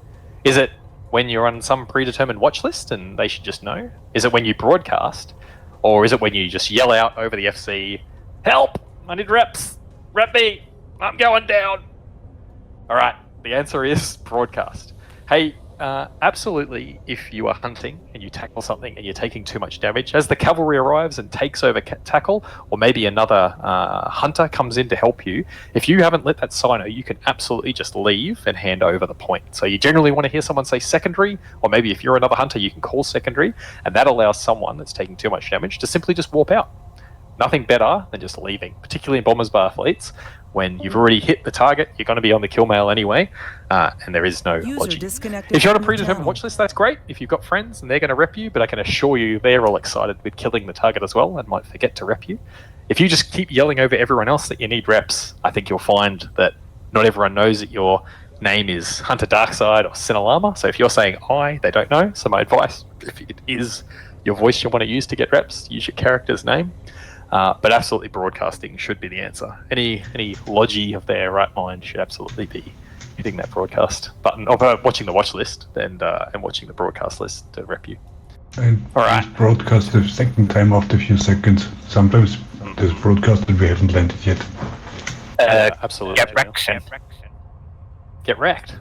Is it when you're on some predetermined watch list and they should just know? Is it when you broadcast? Or is it when you just yell out over the FC, help, I need reps, rep me, I'm going down? All right, the answer is broadcast. Hey, absolutely, if you are hunting and you tackle something and you're taking too much damage, as the cavalry arrives and takes over tackle, or maybe another hunter comes in to help you, if you haven't lit that Sino, you can absolutely just leave and hand over the point. So you generally want to hear someone say secondary, or maybe if you're another hunter, you can call secondary, and that allows someone that's taking too much damage to simply just warp out. Nothing better than just leaving, particularly in Bombers Bar fleets. When you've already hit the target, you're going to be on the kill mail anyway, and there is no logic. If you're on a predetermined watch list, that's great. If you've got friends and they're going to rep you, but I can assure you they're all excited with killing the target as well and might forget to rep you. If you just keep yelling over everyone else that you need reps, I think you'll find that not everyone knows that your name is Hunter Darkside or Sin Alarma. So if you're saying I, they don't know. So my advice, if it is your voice you want to use to get reps, use your character's name. But absolutely broadcasting should be the answer. Any Logi of their right mind should absolutely be hitting that broadcast button, or watching the watch list and watching the broadcast list to rep you. And all right, broadcast the second time after a few seconds. Sometimes there's broadcast that we haven't landed yet. Absolutely. Get wrecked. Get wrecked.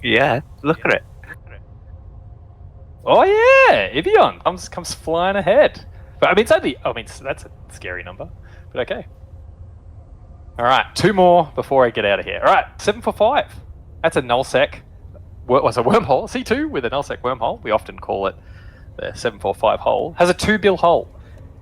Yeah, look at it. Oh yeah, Evian comes flying ahead. But that's a scary number, but okay. All right, 2 more before I get out of here. All right, 7 for 5. That's a nullsec. Was a wormhole. C2 with a nullsec wormhole. We often call it the 745 hole. Has a 2 bill hole.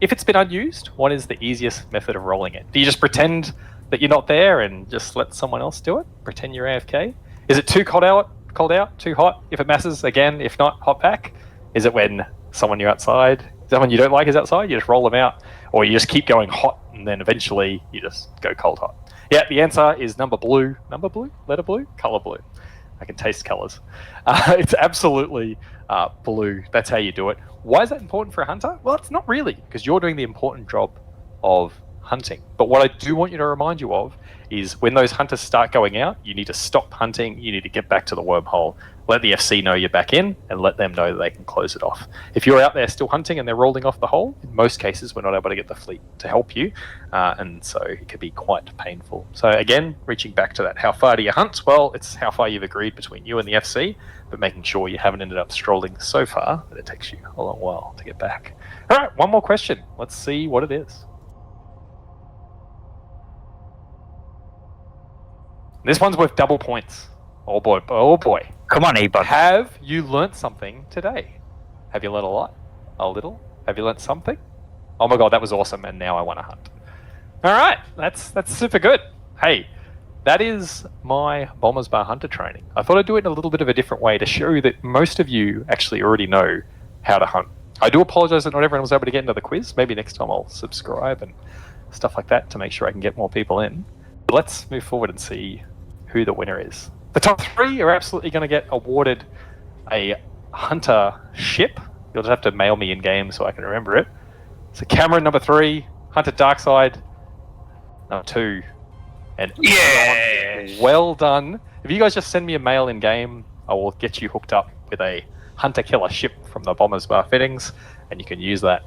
If it's been unused, what is the easiest method of rolling it? Do you just pretend that you're not there and just let someone else do it? Pretend you're AFK? Is it too cold out? Too hot? If it masses, again. If not, hot back. Is it when someone you're outside? Someone you don't like is outside, you just roll them out, or you just keep going hot, and then eventually you just go cold hot. Yeah, the answer is number blue, letter blue, color blue. I can taste colors. It's absolutely blue. That's how you do it. Why is that important for a hunter? Well, it's not really, because you're doing the important job of hunting. But what I do want you to remind you of is when those hunters start going out, you need to stop hunting, you need to get back to the wormhole. Let the FC know you're back in and let them know that they can close it off. If you're out there still hunting and they're rolling off the hole, in most cases we're not able to get the fleet to help you, and so it could be quite painful. So again, reaching back to that, how far do you hunt? Well, it's how far you've agreed between you and the FC, but making sure you haven't ended up strolling so far that it takes you a long while to get back. All right, 1 more question. Let's see what it is. This one's worth double points. Oh boy, oh boy. Come on, Ebon. Have you learnt something today? Have you learnt a lot? A little? Have you learnt something? Oh my god, that was awesome, and now I want to hunt. Alright, that's super good. Hey, that is my Bombers Bar Hunter training. I thought I'd do it in a little bit of a different way to show you that most of you actually already know how to hunt. I do apologise that not everyone was able to get into the quiz. Maybe next time I'll subscribe and stuff like that to make sure I can get more people in. But let's move forward and see who the winner is. The top 3 are absolutely going to get awarded a Hunter ship. You'll just have to mail me in game so I can remember it. So Cameron, number 3, Hunter Darkside, number 2, and yes! Well done. If you guys just send me a mail in game, I will get you hooked up with a Hunter Killer ship from the Bombers Bar fittings, and you can use that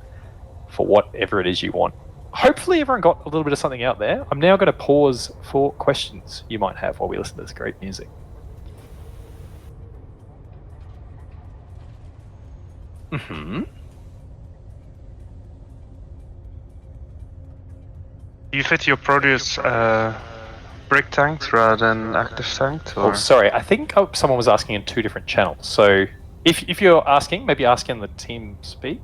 for whatever it is you want. Hopefully everyone got a little bit of something out there. I'm now going to pause for questions you might have while we listen to this great music. Do you fit your Proteus brick tanks rather than active tanks? Or? Oh, sorry. I think someone was asking in 2 different channels. So if you're asking, maybe ask in the team speak.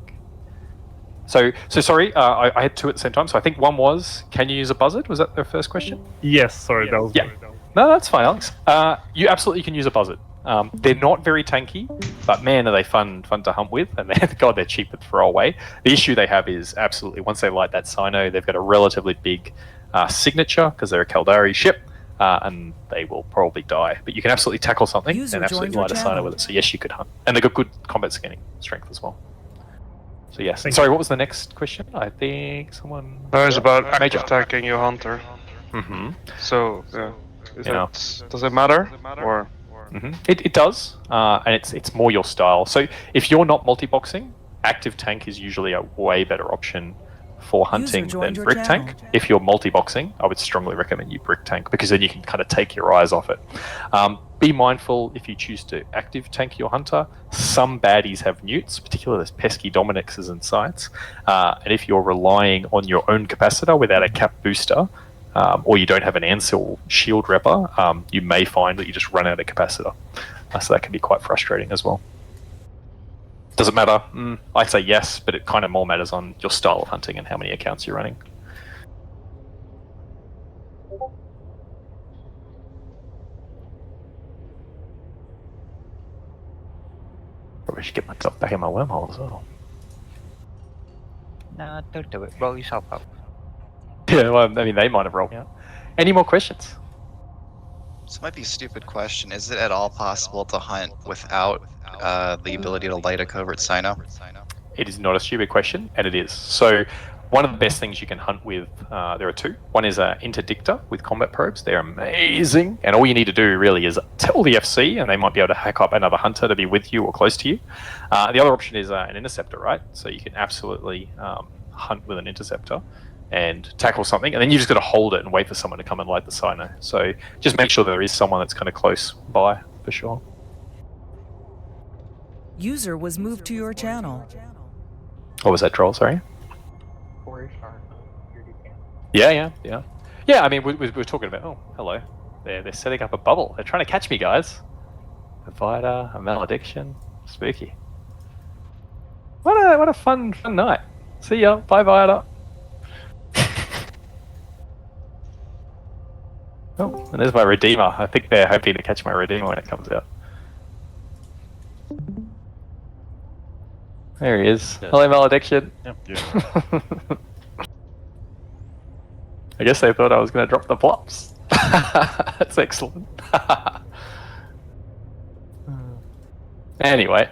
So sorry, I had 2 at the same time. So I think one was, can you use a buzzard? Was that their first question? Yes, sorry, that was yeah. No, that's fine, Alex. You absolutely can use a buzzard. They're not very tanky, but man, are they fun to hunt with, and they're cheap to throw away. The issue they have is absolutely once they light that Sino, they've got a relatively big signature because they're a Caldari ship, and they will probably die. But you can absolutely tackle something and absolutely light a Sino with it. So yes, you could hunt, and they've got good combat scanning strength as well. So yes. Sorry, what was the next question? I think someone. No, it's about Major. active tanking your hunter. Mm-hmm. So does it matter or? Mm-hmm. It does, and it's more your style. So if you're not multi-boxing, active tank is usually a way better option for hunting than brick tank. If you're multi-boxing, I would strongly recommend you brick tank because then you can kind of take your eyes off it. Be mindful if you choose to active tank your hunter. Some baddies have newts, particularly those pesky Dominixes and sights. And if you're relying on your own capacitor without a cap booster, or you don't have an Ancil shield repper, you may find that you just run out of capacitor. So that can be quite frustrating as well. Does it matter? I'd say yes, but it kind of more matters on your style of hunting and how many accounts you're running. Probably should get myself back in my wormhole as well. No, don't do it. Roll yourself out. Yeah, well, I mean, they might have rolled me out. Any more questions? This might be a stupid question. Is it at all possible to hunt without the ability to light a covert sino? It is not a stupid question, and it is. So one of the best things you can hunt with, there are two. One is an interdictor with combat probes. They're amazing, and all you need to do really is tell the FC, and they might be able to hack up another hunter to be with you or close to you. The other option is an interceptor, right? So you can absolutely hunt with an interceptor and tackle something, and then you just got to hold it and wait for someone to come and light the sino. So just make sure there is someone that's kind of close by, for sure. User was moved to your channel. What was that, Troll? Sorry? Yeah. Yeah, I mean, we're talking about... Oh, hello. They're setting up a bubble. They're trying to catch me, guys. A Vita, a Malediction. Spooky. What a fun night. See ya. Bye, Vita. Oh, and there's my Redeemer. I think they're hoping to catch my Redeemer when it comes out. There he is. Yeah. Hello, Malediction. Yeah. I guess they thought I was going to drop the plops. That's excellent. Anyway.